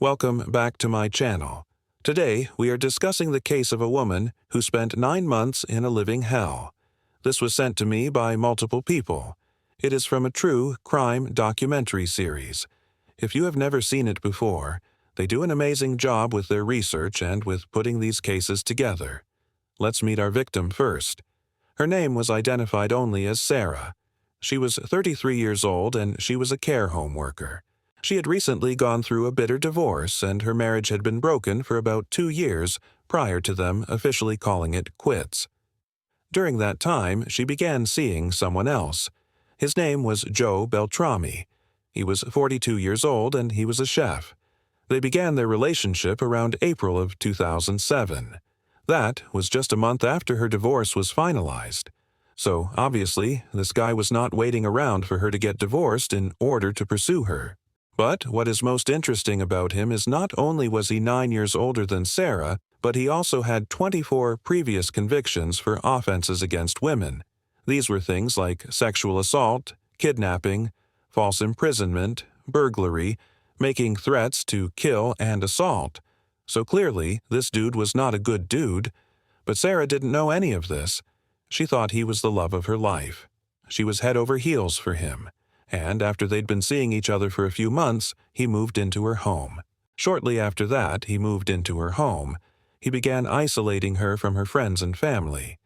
Welcome back to my channel. Today, we are discussing the case of a woman who spent 9 months in a living hell. This was sent to me by multiple people. It is from a true crime documentary series. If you have never seen it before, they do an amazing job with their research and with putting these cases together. Let's meet our victim first. Her name was identified only as Sarah. She was 33 years old and she was a care home worker. She had recently gone through a bitter divorce and her marriage had been broken for about 2 years prior to them officially calling it quits. During that time, she began seeing someone else. His name was Joe Beltrami. He was 42 years old and he was a chef. They began their relationship around April of 2007. That was just a month after her divorce was finalized. So, obviously, this guy was not waiting around for her to get divorced in order to pursue her. But what is most interesting about him is not only was he 9 years older than Sarah, but he also had 24 previous convictions for offenses against women. These were things like sexual assault, kidnapping, false imprisonment, burglary, making threats to kill and assault. So clearly, this dude was not a good dude. But Sarah didn't know any of this. She thought he was the love of her life. She was head over heels for him. And after they'd been seeing each other for a few months, he moved into her home. Shortly after that, he moved into her home. He began isolating her from her friends and family.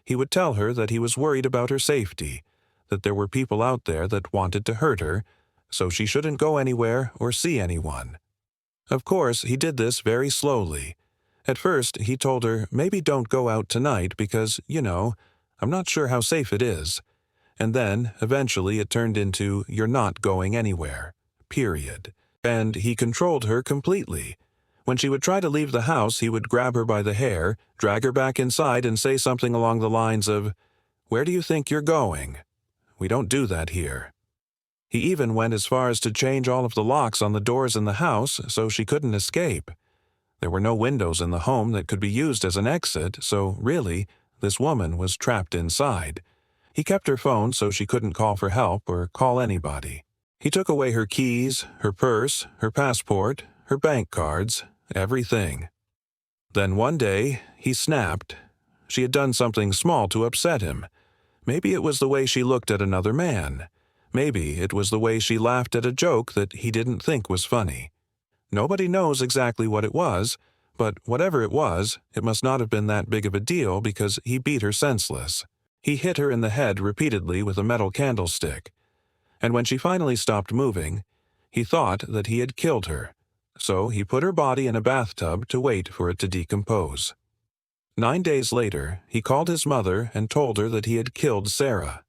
He would tell her that he was worried about her safety, that there were people out there that wanted to hurt her, so she shouldn't go anywhere or see anyone. Of course, he did this very slowly. At first, he told her, maybe don't go out tonight because, I'm not sure how safe it is. And then, eventually, it turned into, you're not going anywhere. Period. And he controlled her completely. When she would try to leave the house, he would grab her by the hair, drag her back inside, and say something along the lines of, "Where do you think you're going? We don't do that here." He even went as far as to change all of the locks on the doors in the house so she couldn't escape. There were no windows in the home that could be used as an exit, so really, this woman was trapped inside. He kept her phone so she couldn't call for help or call anybody. He took away her keys, her purse, her passport, her bank cards, everything. Then one day, he snapped. She had done something small to upset him. Maybe it was the way she looked at another man. Maybe it was the way she laughed at a joke that he didn't think was funny. Nobody knows exactly what it was, but whatever it was, it must not have been that big of a deal because he beat her senseless. He hit her in the head repeatedly with a metal candlestick. And when she finally stopped moving, he thought that he had killed her. So he put her body in a bathtub to wait for it to decompose. 9 days later, he called his mother and told her that he had killed Sarah.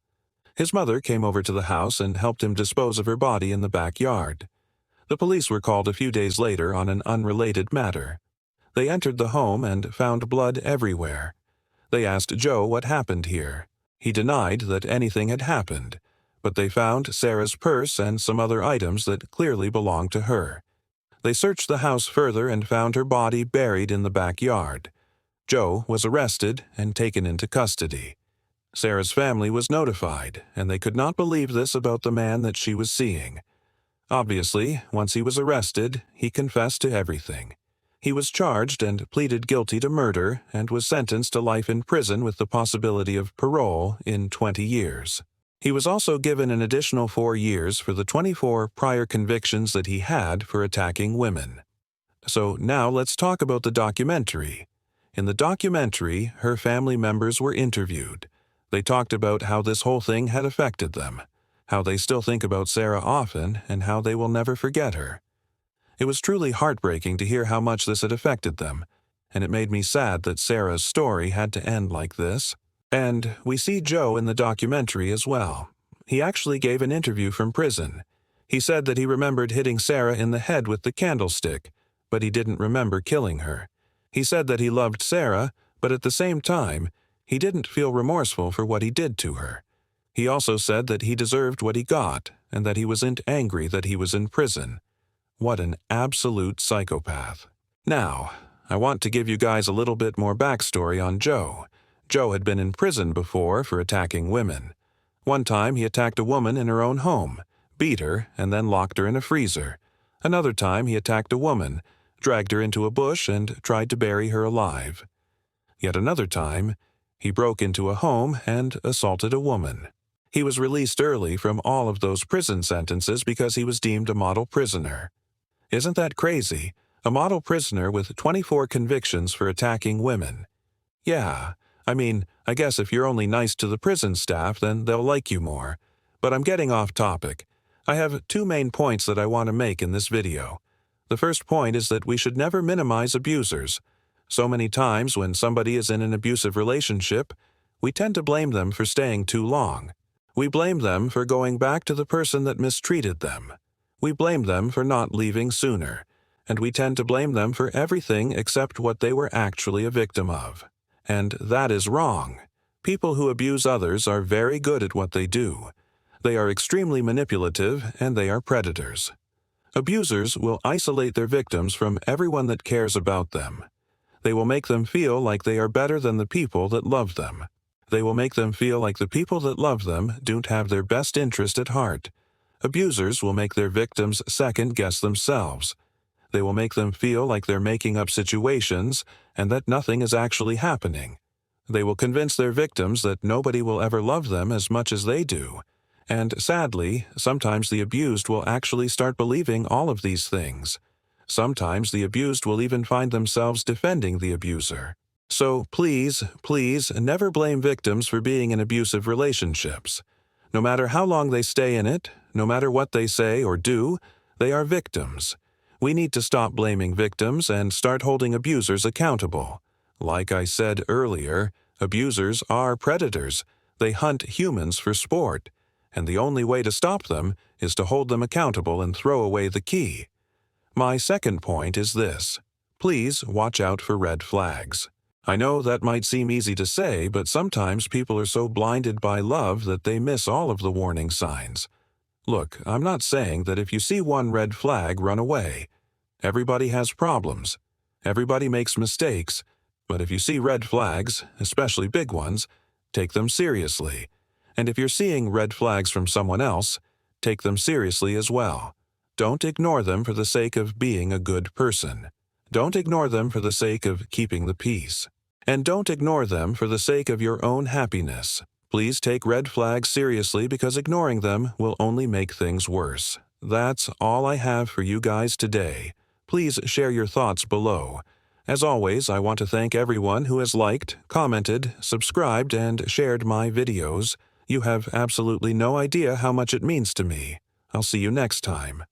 His mother came over to the house and helped him dispose of her body in the backyard. The police were called a few days later on an unrelated matter. They entered the home and found blood everywhere. They asked Joe what happened here. He denied that anything had happened, but they found Sarah's purse and some other items that clearly belonged to her. They searched the house further and found her body buried in the backyard. Joe was arrested and taken into custody. Sarah's family was notified, and they could not believe this about the man that she was seeing. Obviously, once he was arrested, he confessed to everything. He was charged and pleaded guilty to murder and was sentenced to life in prison with the possibility of parole in 20 years. He was also given an additional 4 years for the 24 prior convictions that he had for attacking women. So now let's talk about the documentary. In the documentary, her family members were interviewed. They talked about how this whole thing had affected them, how they still think about Sarah often, and how they will never forget her. It was truly heartbreaking to hear how much this had affected them, and it made me sad that Sarah's story had to end like this. And we see Joe in the documentary as well. He actually gave an interview from prison. He said that he remembered hitting Sarah in the head with the candlestick, but he didn't remember killing her. He said that he loved Sarah, but at the same time, he didn't feel remorseful for what he did to her. He also said that he deserved what he got, and that he wasn't angry that he was in prison. What an absolute psychopath. Now, I want to give you guys a little bit more backstory on Joe. Joe had been in prison before for attacking women. One time he attacked a woman in her own home, beat her, and then locked her in a freezer. Another time he attacked a woman, dragged her into a bush, and tried to bury her alive. Yet another time, he broke into a home and assaulted a woman. He was released early from all of those prison sentences because he was deemed a model prisoner. Isn't that crazy? A model prisoner with 24 convictions for attacking women. Yeah, I guess if you're only nice to the prison staff, then they'll like you more. But I'm getting off topic. I have two main points that I want to make in this video. The first point is that we should never minimize abusers. So many times when somebody is in an abusive relationship, we tend to blame them for staying too long. We blame them for going back to the person that mistreated them. We blame them for not leaving sooner. And we tend to blame them for everything except what they were actually a victim of. And that is wrong. People who abuse others are very good at what they do. They are extremely manipulative, and they are predators. Abusers will isolate their victims from everyone that cares about them. They will make them feel like they are better than the people that love them. They will make them feel like the people that love them don't have their best interest at heart. Abusers will make their victims second-guess themselves. They will make them feel like they're making up situations and that nothing is actually happening. They will convince their victims that nobody will ever love them as much as they do. And sadly, sometimes the abused will actually start believing all of these things. Sometimes the abused will even find themselves defending the abuser. So please, please, never blame victims for being in abusive relationships. No matter how long they stay in it, no matter what they say or do, they are victims. We need to stop blaming victims and start holding abusers accountable. Like I said earlier, abusers are predators. They hunt humans for sport. And the only way to stop them is to hold them accountable and throw away the key. My second point is this. Please watch out for red flags. I know that might seem easy to say, but sometimes people are so blinded by love that they miss all of the warning signs. Look, I'm not saying that if you see one red flag, run away. Everybody has problems. Everybody makes mistakes. But if you see red flags, especially big ones, take them seriously. And if you're seeing red flags from someone else, take them seriously as well. Don't ignore them for the sake of being a good person. Don't ignore them for the sake of keeping the peace. And don't ignore them for the sake of your own happiness. Please take red flags seriously because ignoring them will only make things worse. That's all I have for you guys today. Please share your thoughts below. As always, I want to thank everyone who has liked, commented, subscribed, and shared my videos. You have absolutely no idea how much it means to me. I'll see you next time.